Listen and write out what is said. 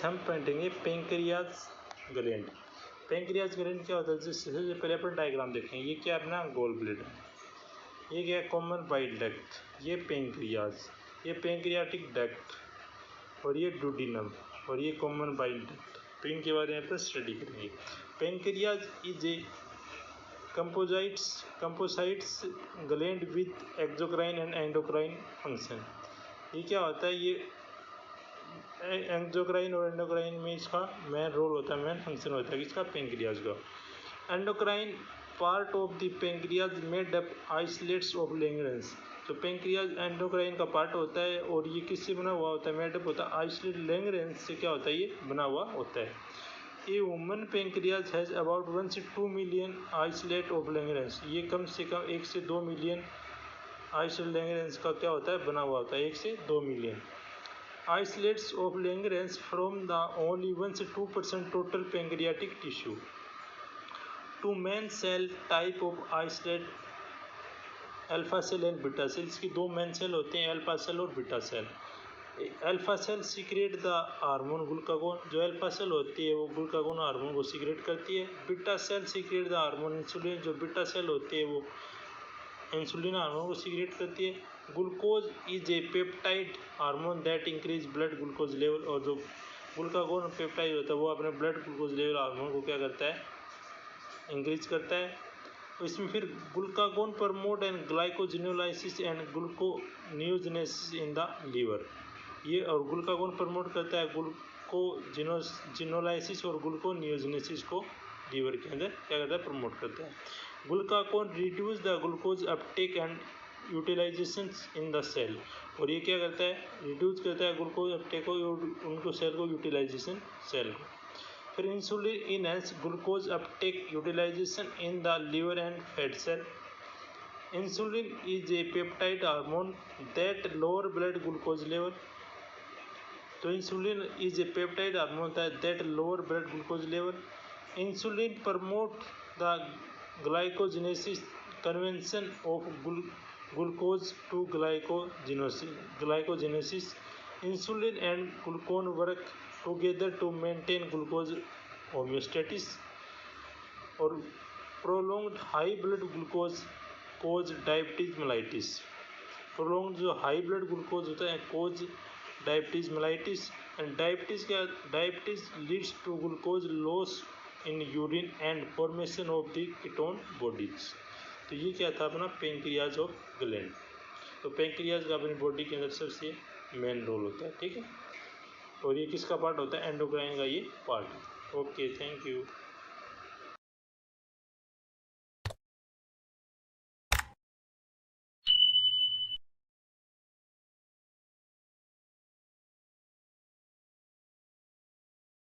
हम पढ़ेंगे pancreas gland. Pancreas gland क्या होता है, जिससे पहले अपन डायग्राम देखेंगे। ये क्या है अपना गोल ब्लैडर, ये क्या है कॉमन बाइल डक्ट, ये पेंक्रियाज, ये पेंक्रियाटिक डक्ट और ये डुडिनम और ये कॉमन बाइल डक्ट। तो इनके बारे में अपन स्टडी करेंगे। Pancreas is a composites gland with exocrine and endocrine function। ये क्या होता है, ये एक्सोक्राइन और एंडोक्राइन में इसका मेन रोल होता है, मेन फंक्शन होता है इसका पेंक्रियाज का। Endocrine part of the pancreas made up isolates of Langerhans. तो पेंक्रियाज एंडोक्राइन का पार्ट होता है और ये किससे बना हुआ होता है, मेडअप होता है आइसोलेट लैंगरेंस से क्या होता है, ये बना हुआ होता है। A woman pancreas has about 1 से 2 मिलियन आइसोलेट ऑफ लैंगरेंस। ये कम से कम 1 से 2 मिलियन आइसोलेट लैंगरेंस का क्या होता है, बना हुआ होता है, 1 से 2 million isolates of Langerhans from the only 1 से 2% total pancreatic tissue। Two main cell type of isolate alpha cell and beta cell. इसकी दो मेन सेल होते हैं, अल्फा सेल और beta cell. Alpha cell secrete the hormone glucagon. जो alpha cell होती है वो ग्लूकागोन हार्मोन को सीक्रेट करती है। Beta cell secrete the hormone insulin. जो बीटा सेल होती है वो इंसुलिन हार्मोन को सीक्रेट करती है। Glucose is a peptide hormone that increase blood glucose level. और जो ग्लूकागोन पेप्टाइड होता है वो अपने ब्लड ग्लूकोज लेवल हार्मोन को क्या करता है, इंक्रीज करता है। तो इसमें फिर glucagon promote and glycogenolysis and gluconeogenesis in the liver. ये और ग्लूकागोन प्रमोट करता है ग्लूकोजिनोलाइसिस और ग्लूकोनियोजेनेसिस को लीवर के अंदर क्या करता है, प्रमोट करता है। Glucagon reduce the glucose uptake and utilisation in the cell. और ये क्या करता है, रिड्यूस करता है ग्लूकोज अपटेक को, उनको सेल को यूटिलाइजेशन सेल को। फिर insulin enhance glucose uptake utilisation in the liver and fat cell. Insulin is a peptide hormone that lower blood glucose level. तो insulin is a peptide hormone that lower blood glucose level. Insulin promote the glycogenesis conversion of glucose to glycogenesis। Insulin and glucagon work together to maintain glucose homeostasis। और prolonged high blood glucose cause diabetes mellitus। prolonged जो high blood glucose होता है cause diabetes mellitus। and diabetes leads to glucose loss in urine and formation of the ketone bodies। तो ये क्या था अपना pancreas of gland. तो pancreas का अपनी बॉडी के अंदर सबसे मेन रोल होता है, ठीक है। और ये किसका पार्ट होता है, एंडोक्राइन का ये पार्ट। Okay, thank you.